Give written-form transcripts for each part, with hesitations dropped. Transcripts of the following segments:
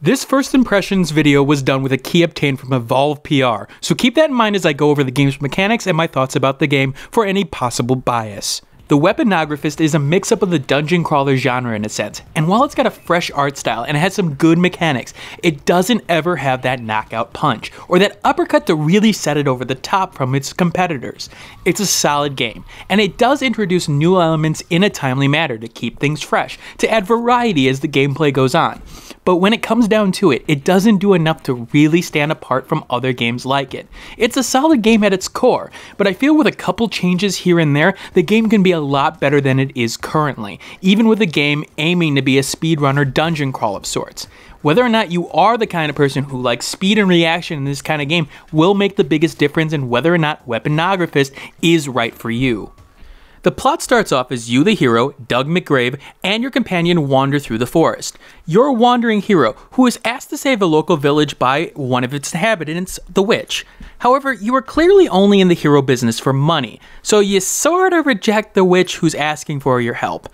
This first impressions video was done with a key obtained from Evolve PR, so keep that in mind as I go over the game's mechanics and my thoughts about the game for any possible bias. The Weaponographist is a mix-up of the dungeon crawler genre in a sense, and while it's got a fresh art style and it has some good mechanics, it doesn't ever have that knockout punch, or that uppercut to really set it over the top from its competitors. It's a solid game, and it does introduce new elements in a timely manner to keep things fresh, to add variety as the gameplay goes on. But when it comes down to it, it doesn't do enough to really stand apart from other games like it. It's a solid game at its core, but I feel with a couple changes here and there, the game can be a lot better than it is currently, even with the game aiming to be a speedrunner dungeon crawl of sorts. Whether or not you are the kind of person who likes speed and reaction in this kind of game will make the biggest difference in whether or not Weaponographist is right for you. The plot starts off as you, the hero, Doug McGrave, and your companion wander through the forest. You're a wandering hero who is asked to save a local village by one of its inhabitants, the witch. However, you are clearly only in the hero business for money, so you sort of reject the witch who's asking for your help.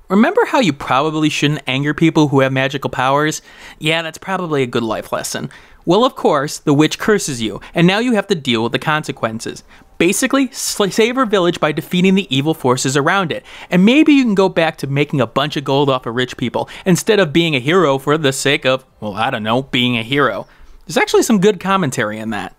Remember how you probably shouldn't anger people who have magical powers? Yeah, that's probably a good life lesson. Well, of course, the witch curses you, and now you have to deal with the consequences. Basically, save her village by defeating the evil forces around it, and maybe you can go back to making a bunch of gold off of rich people, instead of being a hero for the sake of, well, I don't know, being a hero. There's actually some good commentary in that.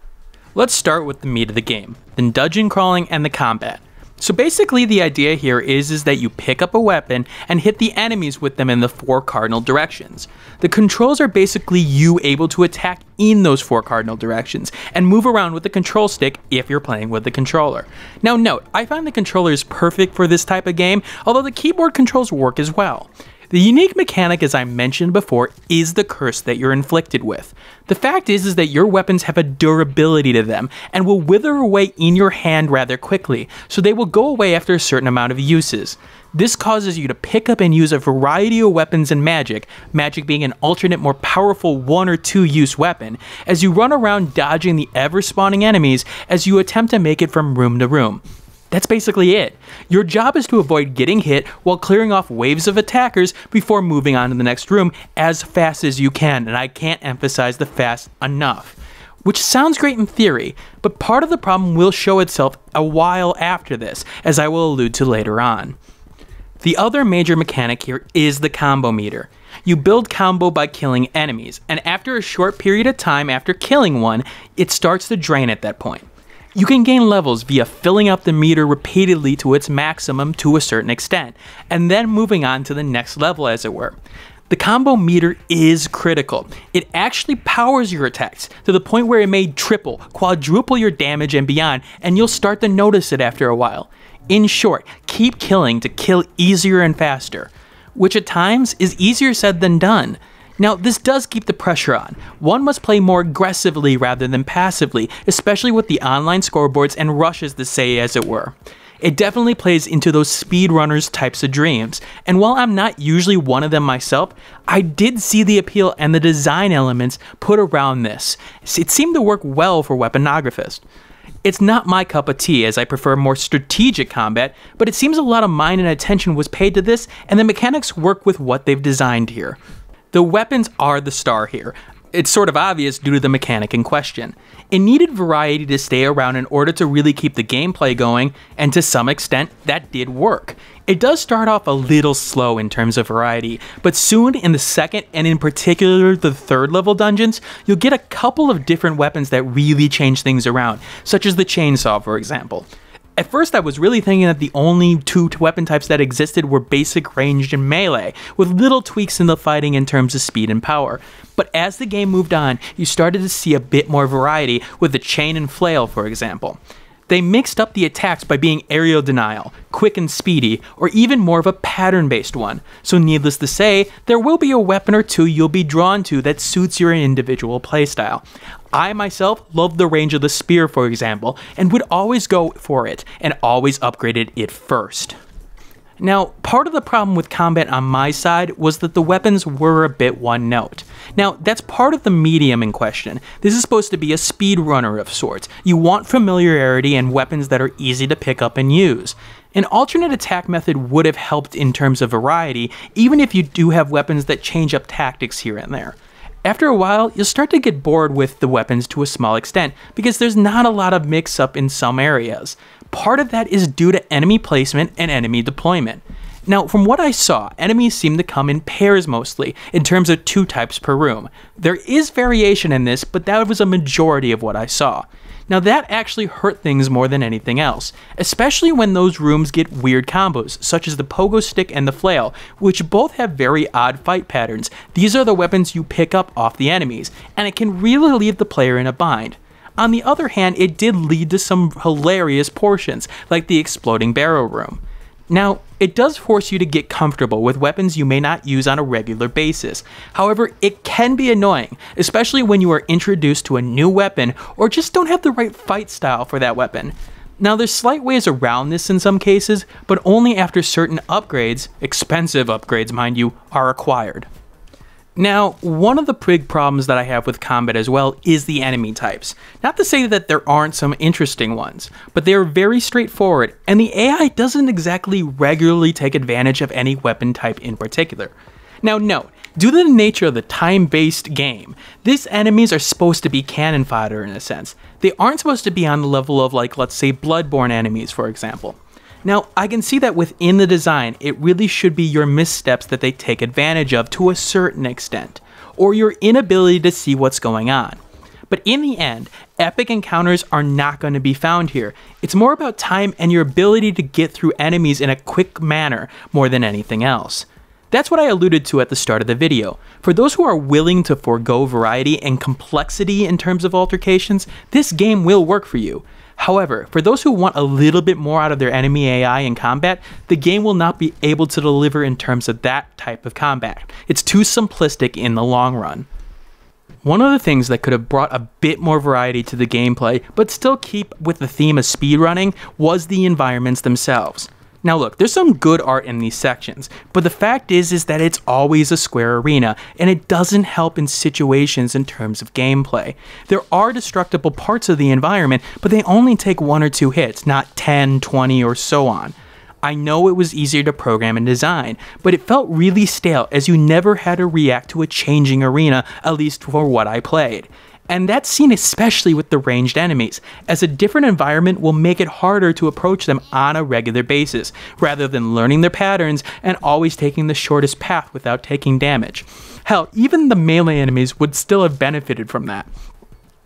Let's start with the meat of the game, the dungeon crawling and the combat. So basically the idea here is that you pick up a weapon and hit the enemies with them in the 4 cardinal directions. The controls are basically you able to attack in those 4 cardinal directions and move around with the control stick if you're playing with the controller. Now note, I find the controller is perfect for this type of game, although the keyboard controls work as well. The unique mechanic, as I mentioned before, is the curse that you're inflicted with. The fact is that your weapons have a durability to them and will wither away in your hand rather quickly, so they will go away after a certain amount of uses. This causes you to pick up and use a variety of weapons and magic being an alternate more powerful 1 or 2 use weapon, as you run around dodging the ever-spawning enemies as you attempt to make it from room to room. That's basically it. Your job is to avoid getting hit while clearing off waves of attackers before moving on to the next room as fast as you can, and I can't emphasize the fast enough. Which sounds great in theory, but part of the problem will show itself a while after this, as I will allude to later on. The other major mechanic here is the combo meter. You build combo by killing enemies, and after a short period of time after killing one, it starts to drain at that point. You can gain levels via filling up the meter repeatedly to its maximum to a certain extent, and then moving on to the next level as it were. The combo meter is critical. It actually powers your attacks to the point where it may triple, quadruple your damage and beyond, and you'll start to notice it after a while. In short, keep killing to kill easier and faster, which at times is easier said than done. Now, this does keep the pressure on. One must play more aggressively rather than passively, especially with the online scoreboards and rushes to say as it were. It definitely plays into those speedrunners types of dreams, and while I'm not usually one of them myself, I did see the appeal and the design elements put around this. It seemed to work well for Weaponographist. It's not my cup of tea, as I prefer more strategic combat, but it seems a lot of mind and attention was paid to this, and the mechanics work with what they've designed here. The weapons are the star here. It's sort of obvious due to the mechanic in question. It needed variety to stay around in order to really keep the gameplay going, and to some extent, that did work. It does start off a little slow in terms of variety, but soon in the 2nd and in particular the 3rd level dungeons, you'll get a couple of different weapons that really change things around, such as the chainsaw for example. At first I was really thinking that the only 2 weapon types that existed were basic ranged and melee, with little tweaks in the fighting in terms of speed and power. But as the game moved on, you started to see a bit more variety with the chain and flail for example. They mixed up the attacks by being aerial denial, quick and speedy, or even more of a pattern-based one. So needless to say, there will be a weapon or 2 you'll be drawn to that suits your individual playstyle. I myself love the range of the spear for example, and would always go for it, and always upgraded it first. Now, part of the problem with combat on my side was that the weapons were a bit one note. Now, that's part of the medium in question. This is supposed to be a speedrunner of sorts. You want familiarity and weapons that are easy to pick up and use. An alternate attack method would have helped in terms of variety, even if you do have weapons that change up tactics here and there. After a while, you'll start to get bored with the weapons to a small extent, because there's not a lot of mix-up in some areas. Part of that is due to enemy placement and enemy deployment. Now, from what I saw, enemies seem to come in pairs mostly, in terms of 2 types per room. There is variation in this, but that was a majority of what I saw. Now that actually hurt things more than anything else, especially when those rooms get weird combos, such as the pogo stick and the flail, which both have very odd fight patterns. These are the weapons you pick up off the enemies, and it can really leave the player in a bind. On the other hand, it did lead to some hilarious portions, like the exploding barrel room. Now, it does force you to get comfortable with weapons you may not use on a regular basis. However, it can be annoying, especially when you are introduced to a new weapon or just don't have the right fight style for that weapon. Now, there's slight ways around this in some cases, but only after certain upgrades, expensive upgrades mind you, are acquired. Now, one of the big problems that I have with combat as well is the enemy types. Not to say that there aren't some interesting ones, but they are very straightforward, and the AI doesn't exactly regularly take advantage of any weapon type in particular. Now note, due to the nature of the time-based game, these enemies are supposed to be cannon fodder in a sense. They aren't supposed to be on the level of, like, let's say Bloodborne enemies, for example. Now, I can see that within the design, it really should be your missteps that they take advantage of to a certain extent, or your inability to see what's going on. But in the end, epic encounters are not going to be found here. It's more about time and your ability to get through enemies in a quick manner more than anything else. That's what I alluded to at the start of the video. For those who are willing to forego variety and complexity in terms of altercations, this game will work for you. However, for those who want a little bit more out of their enemy AI in combat, the game will not be able to deliver in terms of that type of combat. It's too simplistic in the long run. One of the things that could have brought a bit more variety to the gameplay, but still keep with the theme of speedrunning, was the environments themselves. Now look, there's some good art in these sections, but the fact is that it's always a square arena, and it doesn't help in situations in terms of gameplay. There are destructible parts of the environment, but they only take 1 or 2 hits, not 10, 20, or so on. I know it was easier to program and design, but it felt really stale as you never had to react to a changing arena, at least for what I played. And that's seen especially with the ranged enemies, as a different environment will make it harder to approach them on a regular basis, rather than learning their patterns and always taking the shortest path without taking damage. Hell, even the melee enemies would still have benefited from that.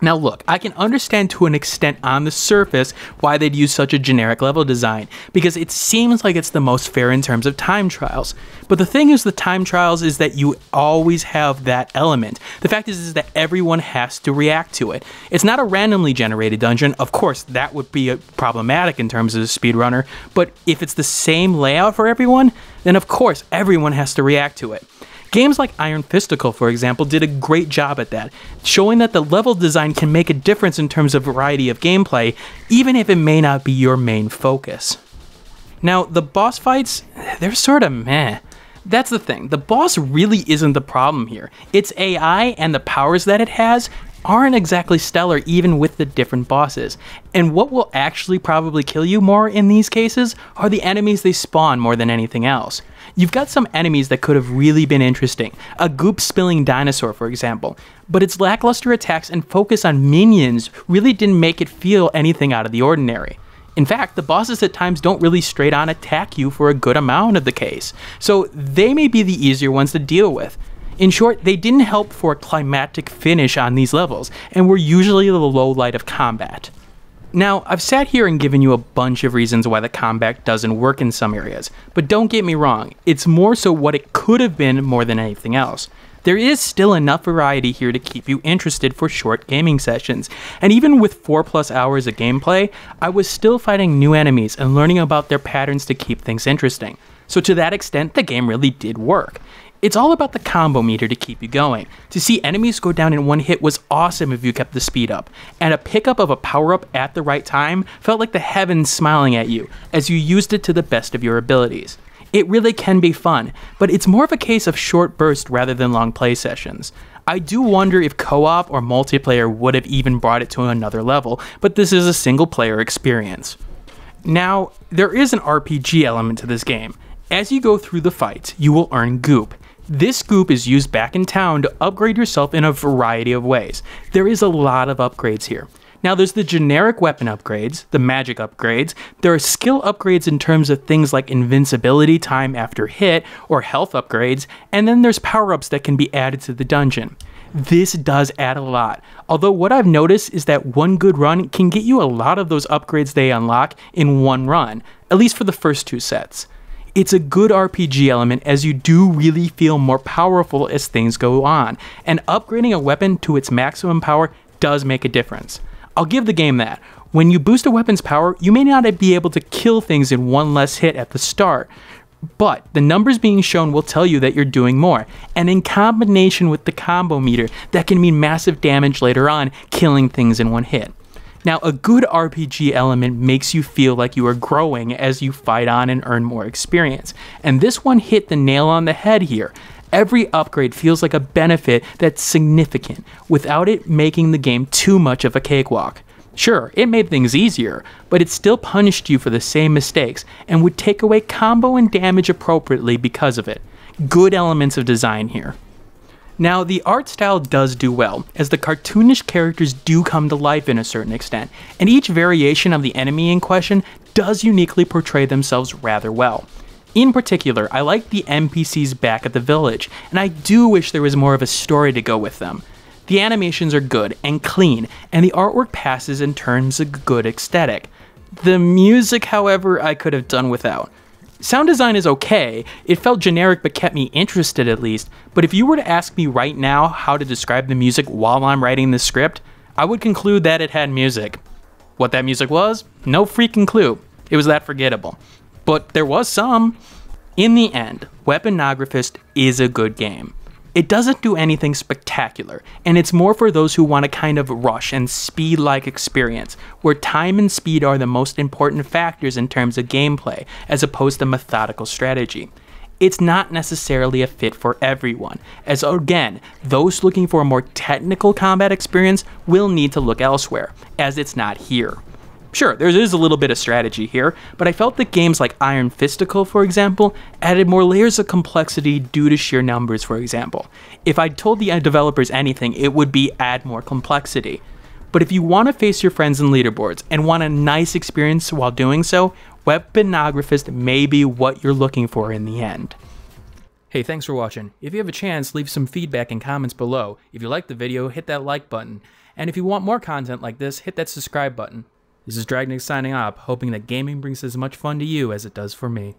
Now look, I can understand to an extent on the surface why they'd use such a generic level design, because it seems like it's the most fair in terms of time trials. But the thing is with time trials is that you always have that element. The fact is that everyone has to react to it. It's not a randomly generated dungeon. Of course, that would be problematic in terms of a speedrunner, but if it's the same layout for everyone, then of course everyone has to react to it. Games like Iron Fisticle, for example, did a great job at that, showing that the level design can make a difference in terms of variety of gameplay, even if it may not be your main focus. Now, the boss fights, they're sort of meh. That's the thing, the boss really isn't the problem here. Its AI and the powers that it has aren't exactly stellar even with the different bosses. And what will actually probably kill you more in these cases are the enemies they spawn more than anything else. You've got some enemies that could have really been interesting, a goop-spilling dinosaur for example, but its lackluster attacks and focus on minions really didn't make it feel anything out of the ordinary. In fact, the bosses at times don't really straight on attack you for a good amount of the case, so they may be the easier ones to deal with. In short, they didn't help for a climactic finish on these levels, and were usually the low light of combat. Now, I've sat here and given you a bunch of reasons why the combat doesn't work in some areas, but don't get me wrong, it's more so what it could have been more than anything else. There is still enough variety here to keep you interested for short gaming sessions, and even with 4+ hours of gameplay, I was still fighting new enemies and learning about their patterns to keep things interesting. So to that extent, the game really did work. It's all about the combo meter to keep you going. To see enemies go down in one hit was awesome if you kept the speed up, and a pickup of a power-up at the right time felt like the heavens smiling at you as you used it to the best of your abilities. It really can be fun, but it's more of a case of short bursts rather than long play sessions. I do wonder if co-op or multiplayer would have even brought it to another level, but this is a single player experience. Now, there is an RPG element to this game. As you go through the fights, you will earn goop. This goop is used back in town to upgrade yourself in a variety of ways. There is a lot of upgrades here. Now there's the generic weapon upgrades, the magic upgrades, there are skill upgrades in terms of things like invincibility time after hit or health upgrades, and then there's power-ups that can be added to the dungeon. This does add a lot, although what I've noticed is that one good run can get you a lot of those upgrades they unlock in one run, at least for the first 2 sets. It's a good RPG element as you do really feel more powerful as things go on, and upgrading a weapon to its maximum power does make a difference. I'll give the game that. When you boost a weapon's power, you may not be able to kill things in one less hit at the start, but the numbers being shown will tell you that you're doing more, and in combination with the combo meter, that can mean massive damage later on, killing things in one hit. Now, a good RPG element makes you feel like you are growing as you fight on and earn more experience, and this one hit the nail on the head here. Every upgrade feels like a benefit that's significant, without it making the game too much of a cakewalk. Sure, it made things easier, but it still punished you for the same mistakes, and would take away combo and damage appropriately because of it. Good elements of design here. Now, the art style does do well, as the cartoonish characters do come to life in a certain extent, and each variation of the enemy in question does uniquely portray themselves rather well. In particular, I like the NPCs back at the village, and I do wish there was more of a story to go with them. The animations are good and clean, and the artwork passes in terms of good aesthetic. The music, however, I could have done without. Sound design is okay, it felt generic but kept me interested at least, but if you were to ask me right now how to describe the music while I'm writing this script, I would conclude that it had music. What that music was? No freaking clue. It was that forgettable. But there was some. In the end, Weaponographist is a good game. It doesn't do anything spectacular, and it's more for those who want a kind of rush and speed-like experience, where time and speed are the most important factors in terms of gameplay, as opposed to methodical strategy. It's not necessarily a fit for everyone, as again, those looking for a more technical combat experience will need to look elsewhere, as it's not here. Sure, there is a little bit of strategy here, but I felt that games like Iron Fisticle, for example, added more layers of complexity due to sheer numbers, for example. If I'd told the developers anything, it would be add more complexity. But if you want to face your friends in leaderboards and want a nice experience while doing so, Weaponographist may be what you're looking for in the end. Hey, thanks for watching. If you have a chance, leave some feedback and comments below. If you liked the video, hit that like button. And if you want more content like this, hit that subscribe button. This is Dragnix signing off, hoping that gaming brings as much fun to you as it does for me.